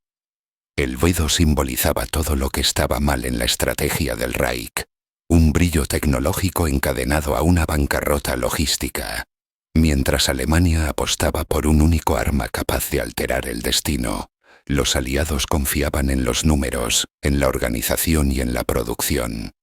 El B-2 simbolizaba todo lo que estaba mal en la estrategia del Reich, un brillo tecnológico encadenado a una bancarrota logística, mientras Alemania apostaba por un único arma capaz de alterar el destino. Los aliados confiaban en los números, en la organización y en la producción.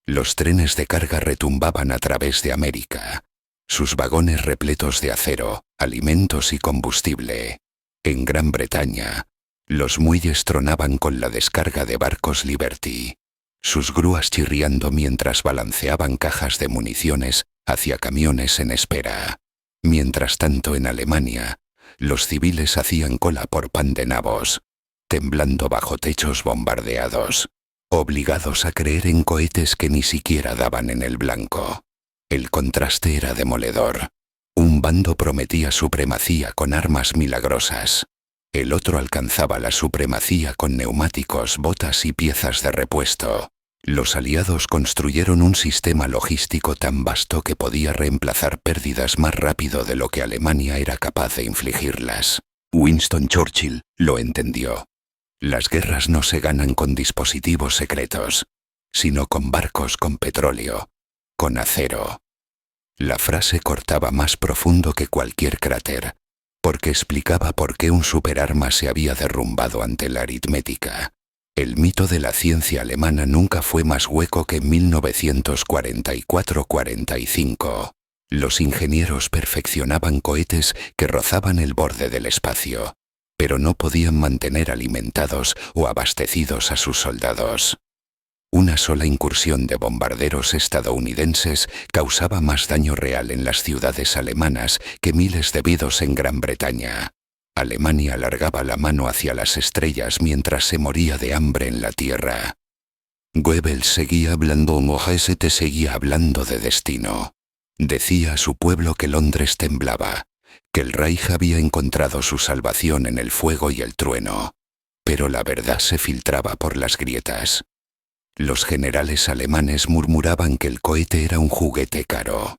Los trenes de carga retumbaban a través de América, sus vagones repletos de acero, alimentos y combustible. En Gran Bretaña, los muelles tronaban con la descarga de barcos Liberty, sus grúas chirriando mientras balanceaban cajas de municiones hacia camiones en espera. Mientras tanto, en Alemania, los civiles hacían cola por pan de nabos, temblando bajo techos bombardeados, obligados a creer en cohetes que ni siquiera daban en el blanco. El contraste era demoledor. Un bando prometía supremacía con armas milagrosas. El otro alcanzaba la supremacía con neumáticos, botas y piezas de repuesto. Los aliados construyeron un sistema logístico tan vasto que podía reemplazar pérdidas más rápido de lo que Alemania era capaz de infligirlas. Winston Churchill lo entendió. Las guerras no se ganan con dispositivos secretos, sino con barcos con petróleo, con acero. La frase cortaba más profundo que cualquier cráter, porque explicaba por qué un superarma se había derrumbado ante la aritmética. El mito de la ciencia alemana nunca fue más hueco que en 1944-45. Los ingenieros perfeccionaban cohetes que rozaban el borde del espacio, pero no podían mantener alimentados o abastecidos a sus soldados. Una sola incursión de bombarderos estadounidenses causaba más daño real en las ciudades alemanas que miles de B-2 en Gran Bretaña. Alemania alargaba la mano hacia las estrellas mientras se moría de hambre en la tierra. Goebbels seguía hablando, Mojese seguía hablando de destino. Decía a su pueblo que Londres temblaba, que el Reich había encontrado su salvación en el fuego y el trueno. Pero la verdad se filtraba por las grietas. Los generales alemanes murmuraban que el cohete era un juguete caro.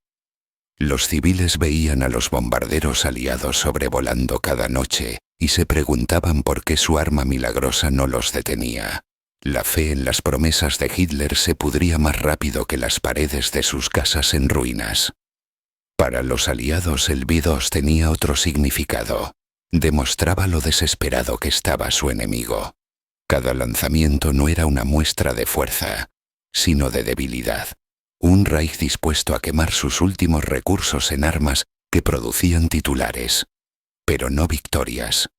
Los civiles veían a los bombarderos aliados sobrevolando cada noche y se preguntaban por qué su arma milagrosa no los detenía. La fe en las promesas de Hitler se pudría más rápido que las paredes de sus casas en ruinas. Para los aliados el B-2 tenía otro significado. Demostraba lo desesperado que estaba su enemigo. Cada lanzamiento no era una muestra de fuerza, sino de debilidad. Un Reich dispuesto a quemar sus últimos recursos en armas que producían titulares, pero no victorias.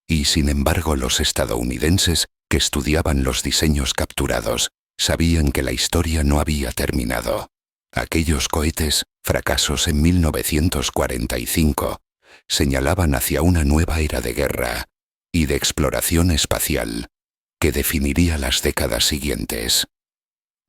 Y sin embargo los estadounidenses, que estudiaban los diseños capturados, sabían que la historia no había terminado. Aquellos cohetes, fracasos en 1945, señalaban hacia una nueva era de guerra y de exploración espacial, que definiría las décadas siguientes.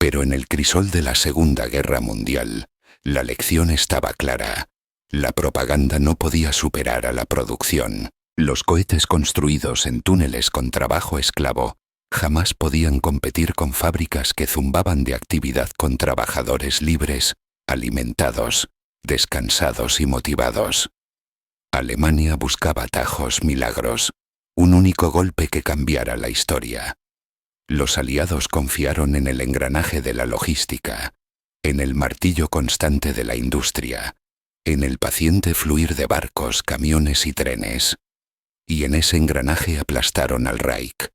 Pero en el crisol de la Segunda Guerra Mundial, la lección estaba clara. La propaganda no podía superar a la producción. Los cohetes construidos en túneles con trabajo esclavo jamás podían competir con fábricas que zumbaban de actividad con trabajadores libres, alimentados, descansados y motivados. Alemania buscaba atajos, milagros, un único golpe que cambiara la historia. Los aliados confiaron en el engranaje de la logística, en el martillo constante de la industria, en el paciente fluir de barcos, camiones y trenes. Y en ese engranaje aplastaron al Reich.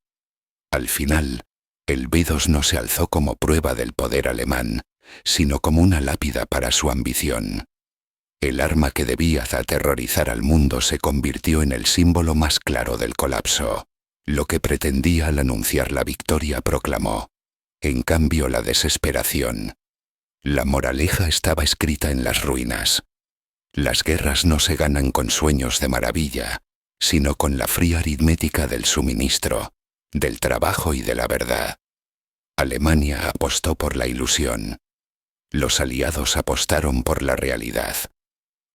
Al final, el B-2 no se alzó como prueba del poder alemán, sino como una lápida para su ambición. El arma que debía aterrorizar al mundo se convirtió en el símbolo más claro del colapso. Lo que pretendía al anunciar la victoria proclamó, en cambio, la desesperación. La moraleja estaba escrita en las ruinas. Las guerras no se ganan con sueños de maravilla, sino con la fría aritmética del suministro, del trabajo y de la verdad. Alemania apostó por la ilusión. Los aliados apostaron por la realidad.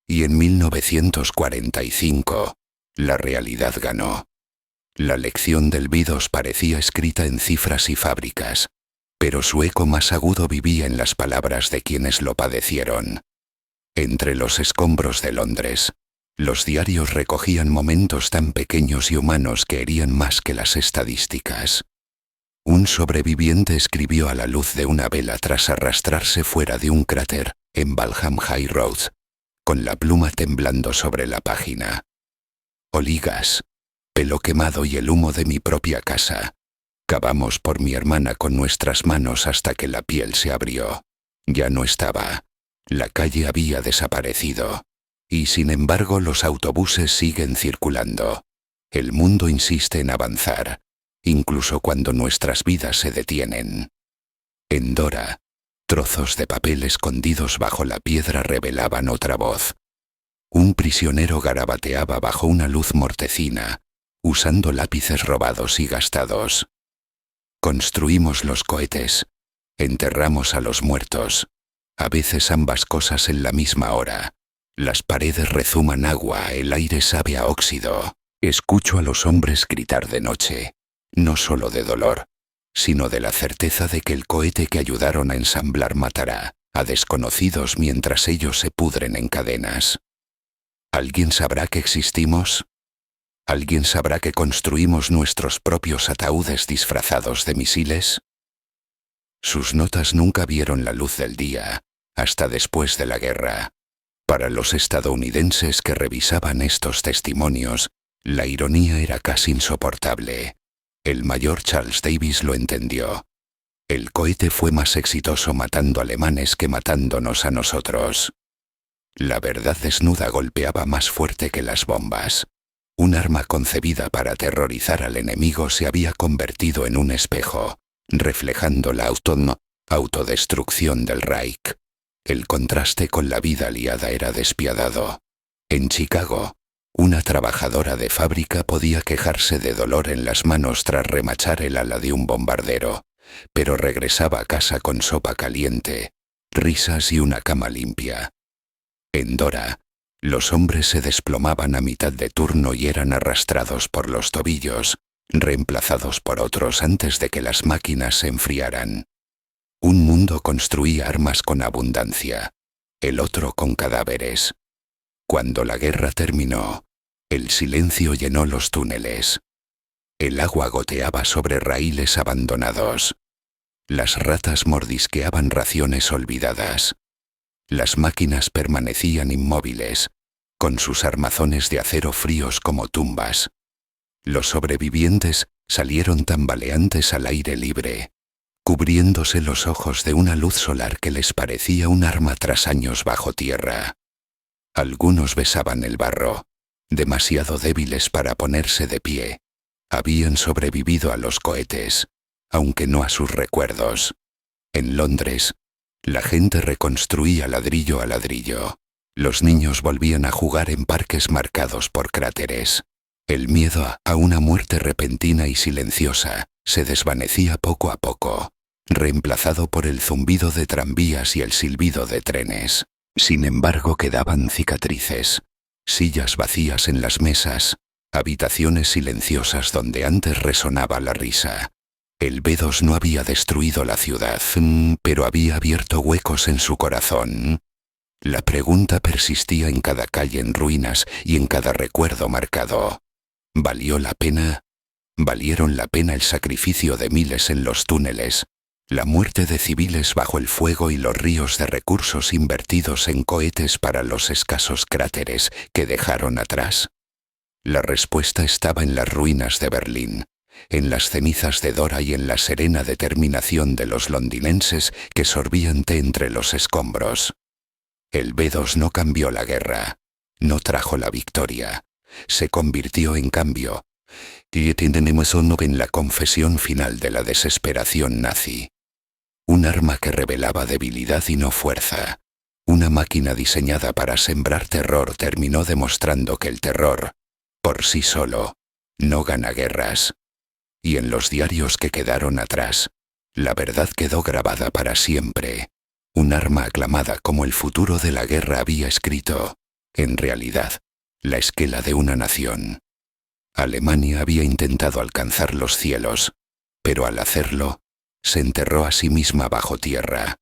Y en 1945, la realidad ganó. La lección del B-2 parecía escrita en cifras y fábricas, pero su eco más agudo vivía en las palabras de quienes lo padecieron. Entre los escombros de Londres, los diarios recogían momentos tan pequeños y humanos que herían más que las estadísticas. Un sobreviviente escribió a la luz de una vela tras arrastrarse fuera de un cráter en Balham High Road, con la pluma temblando sobre la página. Oligas, pelo quemado y el humo de mi propia casa. Cavamos por mi hermana con nuestras manos hasta que la piel se abrió. Ya no estaba. La calle había desaparecido. Y sin embargo los autobuses siguen circulando. El mundo insiste en avanzar, incluso cuando nuestras vidas se detienen. En Dora, trozos de papel escondidos bajo la piedra revelaban otra voz. Un prisionero garabateaba bajo una luz mortecina, usando lápices robados y gastados. Construimos los cohetes, enterramos a los muertos, a veces ambas cosas en la misma hora. Las paredes rezuman agua, el aire sabe a óxido. Escucho a los hombres gritar de noche, no solo de dolor, sino de la certeza de que el cohete que ayudaron a ensamblar matará a desconocidos mientras ellos se pudren en cadenas. ¿Alguien sabrá que existimos? ¿Alguien sabrá que construimos nuestros propios ataúdes disfrazados de misiles? Sus notas nunca vieron la luz del día, hasta después de la guerra. Para los estadounidenses que revisaban estos testimonios, la ironía era casi insoportable. El mayor Charles Davis lo entendió. El cohete fue más exitoso matando alemanes que matándonos a nosotros. La verdad desnuda golpeaba más fuerte que las bombas. Un arma concebida para aterrorizar al enemigo se había convertido en un espejo, reflejando la autodestrucción del Reich. El contraste con la vida aliada era despiadado. En Chicago, una trabajadora de fábrica podía quejarse de dolor en las manos tras remachar el ala de un bombardero, pero regresaba a casa con sopa caliente, risas y una cama limpia. En Dora, los hombres se desplomaban a mitad de turno y eran arrastrados por los tobillos, reemplazados por otros antes de que las máquinas se enfriaran. Un mundo construía armas con abundancia, el otro con cadáveres. Cuando la guerra terminó, el silencio llenó los túneles. El agua goteaba sobre raíles abandonados. Las ratas mordisqueaban raciones olvidadas. Las máquinas permanecían inmóviles, con sus armazones de acero fríos como tumbas. Los sobrevivientes salieron tambaleantes al aire libre, cubriéndose los ojos de una luz solar que les parecía un arma tras años bajo tierra. Algunos besaban el barro, demasiado débiles para ponerse de pie. Habían sobrevivido a los cohetes, aunque no a sus recuerdos. En Londres, la gente reconstruía ladrillo a ladrillo. Los niños volvían a jugar en parques marcados por cráteres. El miedo a una muerte repentina y silenciosa se desvanecía poco a poco. reemplazado por el zumbido de tranvías y el silbido de trenes. Sin embargo, quedaban cicatrices, sillas vacías en las mesas, habitaciones silenciosas donde antes resonaba la risa. El B2 no había destruido la ciudad, pero había abierto huecos en su corazón. La pregunta persistía en cada calle en ruinas y en cada recuerdo marcado. ¿Valió la pena? ¿Valieron la pena el sacrificio de miles en los túneles, la muerte de civiles bajo el fuego y los ríos de recursos invertidos en cohetes para los escasos cráteres que dejaron atrás? La respuesta estaba en las ruinas de Berlín, en las cenizas de Dora y en la serena determinación de los londinenses que sorbían té entre los escombros. El B2 no cambió la guerra, no trajo la victoria, se convirtió en cambio, y tenemos uno en la confesión final de la desesperación nazi. Un arma que revelaba debilidad y no fuerza. Una máquina diseñada para sembrar terror terminó demostrando que el terror, por sí solo, no gana guerras. Y en los diarios que quedaron atrás, la verdad quedó grabada para siempre. Un arma aclamada como el futuro de la guerra había escrito, en realidad, la esquela de una nación. Alemania había intentado alcanzar los cielos, pero al hacerlo, se enterró a sí misma bajo tierra.